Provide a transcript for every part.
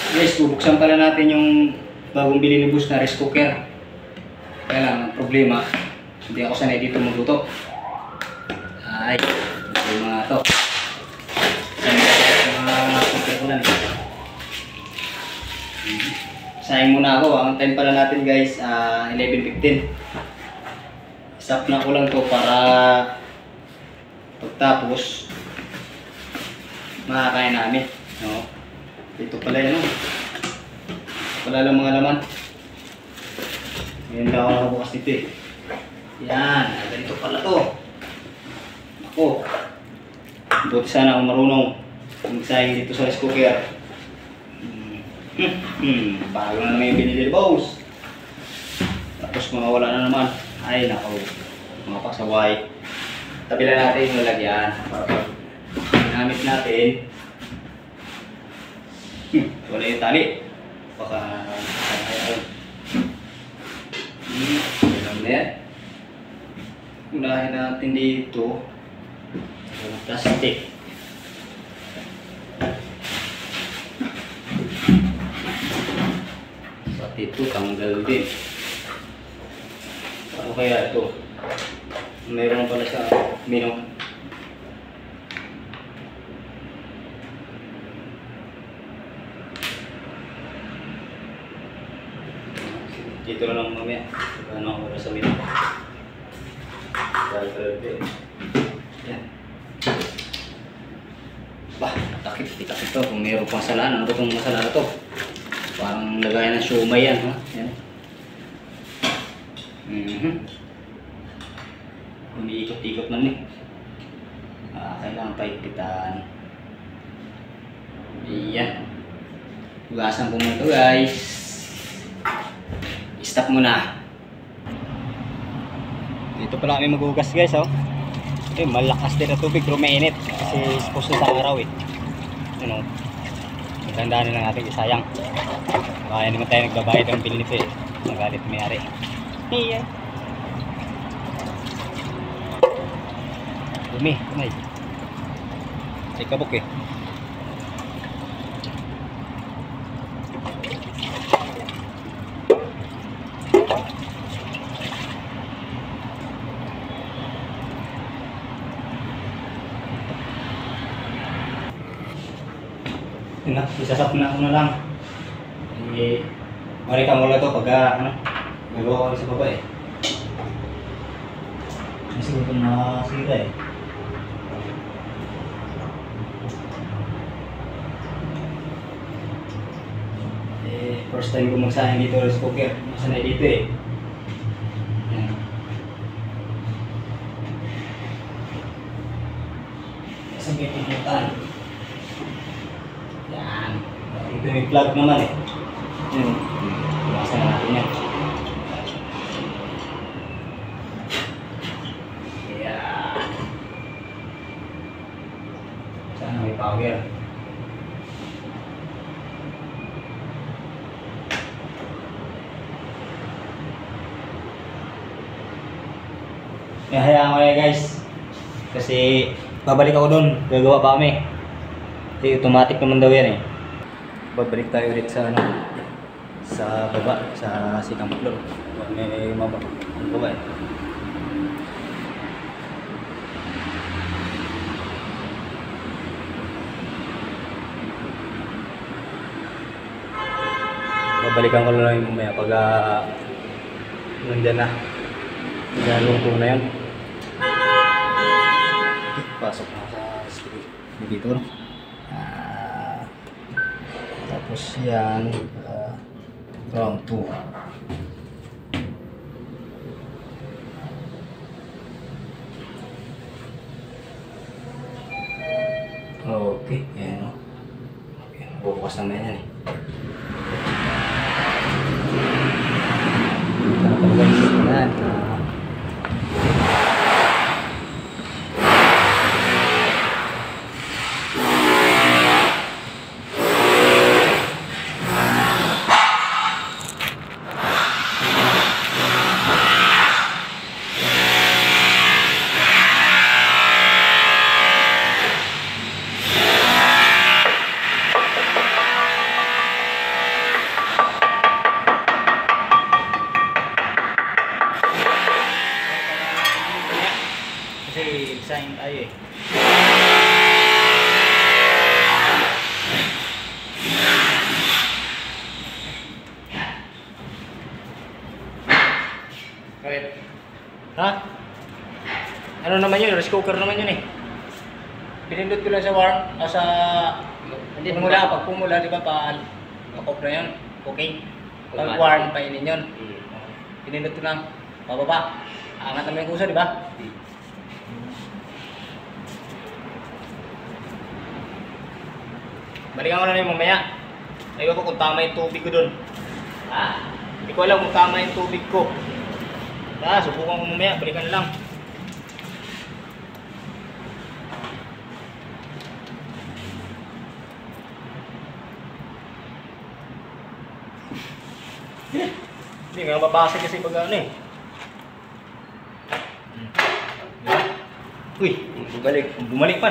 Guys, bubuksan pala natin yung bagong bili ni Boss na rice cooker. Kaya lang, ang problema, hindi ako sanay dito magluto. Ay, yung mga to. Mga cooker ko lang. Sayang muna ako. Ang time pala natin guys, 11:15. Stop na ko lang to para pagtapos makakain namin. No? Ito pala yan. Wala lang mga laman. Ngayon lang ako nakabukas dito eh. Yan. Ganito pala to. Ako. Buti sana akong marunong magsayang dito sa rice cooker. Bago na naman yung binili boss. Tapos mawawala na naman. Ay nako. Mga pasaway. Tabi lang natin yung lalagyan. Para pag ginamit natin. Wala yung tali. Baka alam na yan. Unahin natin dito yung plastic. Pati ito tanggal din. Ano kaya ito? Mayroon pala sa menu. Dito na lang mamaya. Ano ako sa menu. Yan. Bah, takip to. Kung mayroon pang salaan, ano ba itong masala na to? Parang lagayan ng siomay yan, ha? Yan. Umiikot-ikot man eh. Kailangan paigpitan. Iyan. Hugasan ko muna ito guys. Stop muna. Dito pala kami maghugas guys, oh. Eh, malakas din ang tubig pero mainit kasi supposed sa araw eh. Ano? Magandaan lang natin isayang. Kaya naman tayo nagbabayad ng bill nito eh. Magalit may-ari. Iyan. Dumi, kumay. Ay kabok eh. Isasap na ako na lang. Marika mo lang ito pag nagawa ko sa baba eh. Kasi ito nasira eh. First time ko magsayang dito rice cooker. Masanay dito eh. Yan. Sabay pinutan. Yan. Ito yung plug naman eh. Yan. Pumasan na natin yan. Yan. Sana may power. Hayaan ko na guys. Kasi babalik ako doon. Gagawa pa kami. Kasi automatic naman daw yan eh. Babalik tayo ulit sa sa baba, sa second floor. May mababa. Ang baba eh. Babalikan ko lang yung mamaya pag nandyan na. Lungkong na yan. Pasok na sa dito. Tapos yan round 2. Okay, yan o. Bubukas naman yan eh. Yan. tayo eh. Kawit. Ha? Ano naman yun? Rice cooker naman yun eh. Pinindot ko lang sa warm, sa hindi pumula, pag pumula, di ba, pa-off na yun, okay. Pag warm, painin yun. Pinindot ko lang, pababa. Angat naman yung kusa, di ba? Balikan ko na yung mamaya. Ayaw ko kung tama yung tubig ko dun. Ha? Hindi ko alam kung tama yung tubig ko. Subukan ko mamaya, balikan lang. Hindi nga mababasa kasi pag ano eh. Uy, bumalik pa.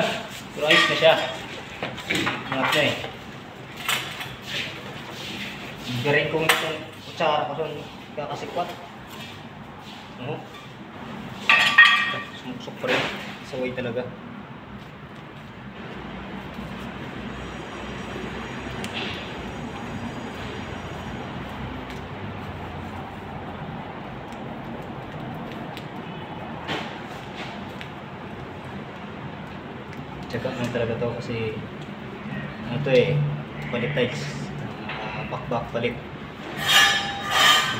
Pero ayos na siya. Ingat na eh. Garing kong itong kutsara ko doon kakasikwat. Sumuksok pa rin. Saway talaga. Check out lang talaga to kasi ano to eh, palit tiles, back palit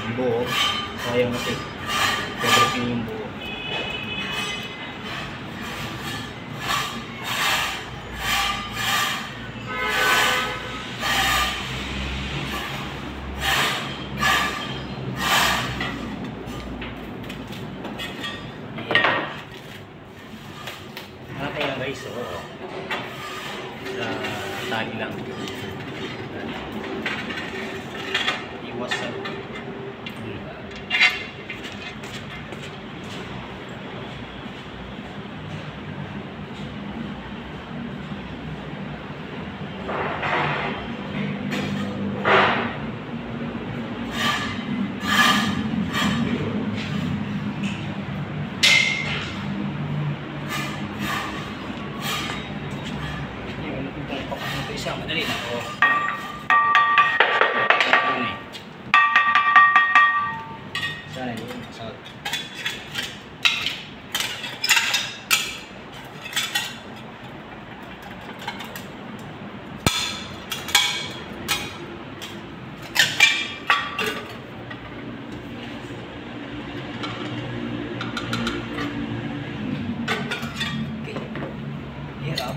yung buo, sayang kasi pwede yung buo. Guys, so sa tali lang iwasan isa, madali na ako. Sana yun, masakot. Okay. Hirap.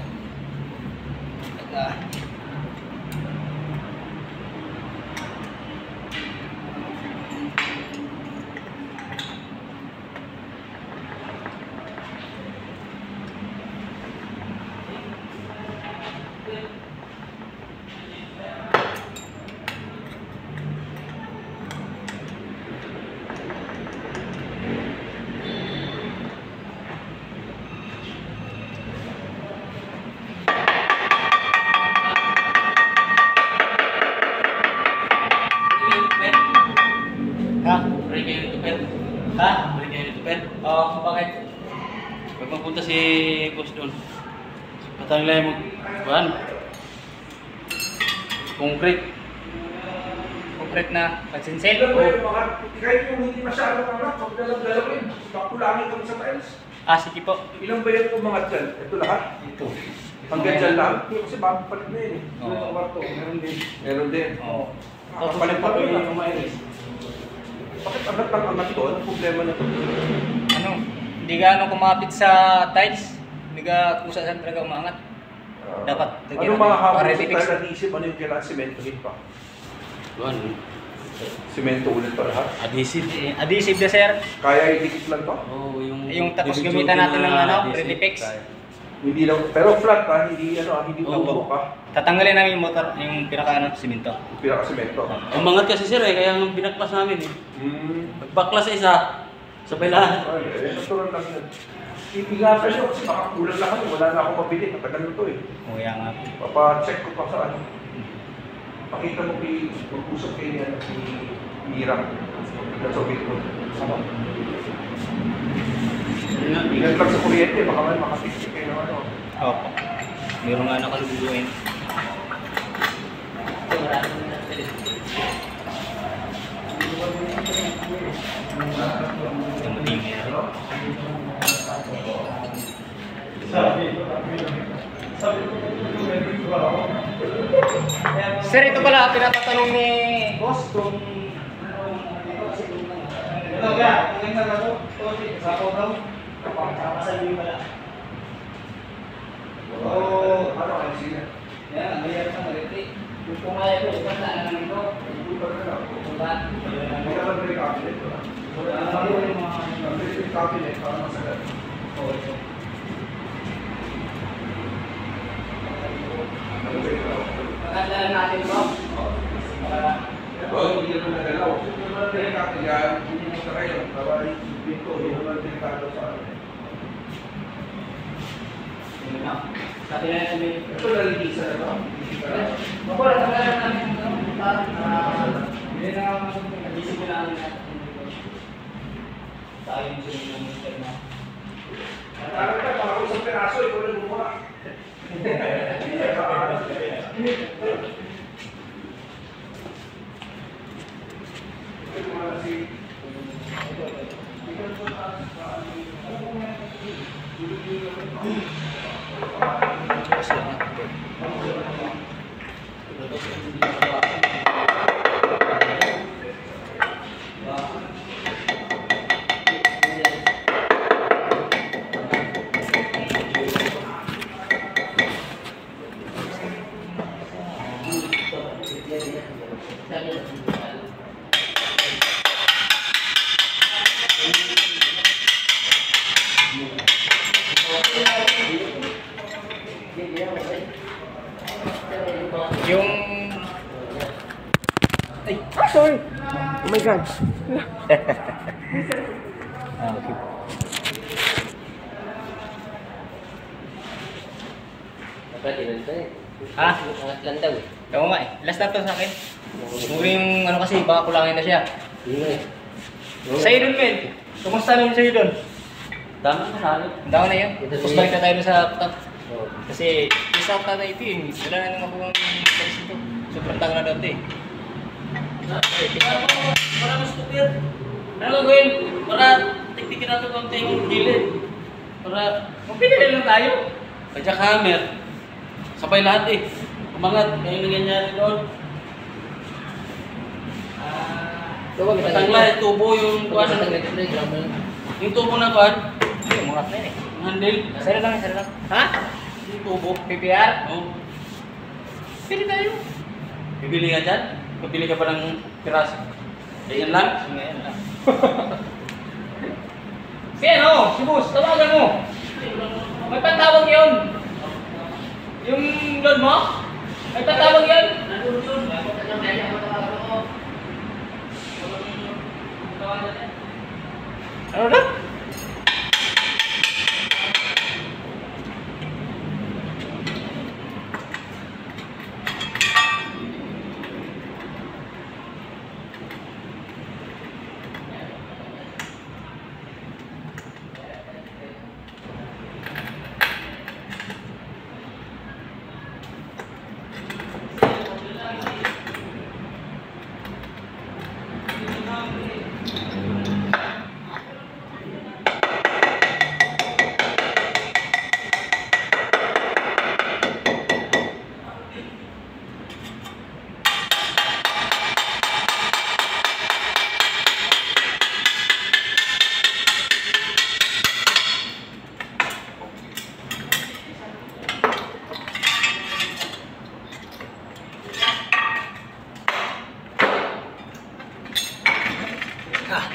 Ha? Balik kayo nito, Pet. Ha? Balik kayo nito, Pet. Oo, bakit? Pag magpunta si boss doon, patang lang mo, kuhan? Concrete. Concrete na pansinsel? Alam mo yung mga, kahit yung hindi masyadong anak, huwag dalawin. Pakulangin kami sa tiles. Sige po. Ilang ba yan kung mga dyan? Ito lahat? Ito. Hanggang dyan lang? Kasi bago palit na yun eh. Oo. Yung kwarto, meron din. Meron din. Oo. Palit pa rin yung mayroon. Bakit angat lang angat to? Anong problema na ito? Ano? Hindi ka kumapit sa tiles. Hindi ka kusa saan talaga umangat. Dapat. Ano mga habang sa ready fix. tayo natisip? Ano yung kailangan sementohin pa? Kuhan. Semento ulit pa lahat? Adhesive. Adhesive na sir. Kaya i-dikit lang to? Oo, Yung tapos gamitan natin ng ready fix. Hindi lang, pero flat ha, hindi hindi Oo. bubuk ha. Tatanggalin namin yung motor, yung simento. Pinaka-semento. Umangat kasi sir eh, kaya ang binaklas namin eh. Pagbaklas sa isa, sabay lahat. Ay, natural lang yun. Ipigatan nyo kasi baka kulang lahat. Wala na akong mabili. Matagal na to eh. Kaya nga. Papa-check ko pa sa ano. Pakita mo mag-usap kayo niya si Mira. Nasobit ko. Ingat lang sa kuryente. Baka man makapit kayo. Opo. Meron nga nakaluluin. Yung matingin. Sir, ito pala pinapatanong ni boss kung ito ga, kung yung nagato, sa daw, papasaluhin pala. Oo, ano ang sila? Yan, mayroon sa maliti. Kung kaya ito, ipan na lang ito. Hindi ka mag-break cabinet. Mag-break cabinet para masagat. Magandaan natin ito. Hindi naman nagalaw. Mag-break cabinet, hindi mo sa kayo. Bawal yung pinto, hindi naman delikado sa akin. Sabi na natin may... Ito nalilisa na ba? Mabulat, nagalaw natin ito. Hindi na nag-isip ko namin natin. Tayo yung sunod ng mister na. Parang ka, parang isang peraso, ikaw na gumawa. Yung... Ay! Sorry! Oh my God! Okay. Ha? Angat lang daw eh. Oo nga eh. Last na to sa akin. Siguro yung ano kasi, baka kulangin na siya. Sa'yo dun, men. Kumusta naman sa'yo dun? Tama na halos. Ang dami na yun. Tapos balik na tayo dun sa top. Oo. Kasi isa out na ito eh. Wala na naman kung price ito. Sobrang taga na dati eh. Para mas stupid. Ano gagawin? Para tiktikin natin konti yung gilid. Para Magpinili lang tayo. kaya hammer. Sabay lahat eh. Umangat. Kaya yung nangyayari doon. Matangla, tubo yung kuwan. Yung tubo na kuwan. Hindi, umangat na yun eh. Yung handle. Sara lang, sara lang. Ha? Yung tubo. PPR? Oo. Pili tayo. Bibili ka dyan? Bibili ka pa ng piraso? Ganyan lang? Ngayon lang. Si ano? Si boss, tawagan mo. May patawag yun. Yung load mo? May patawag yun. Ano na?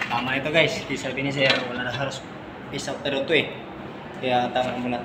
Tama ito guys, sabi ni sir, wala na halos peace out na daw to eh. Kaya tama muna.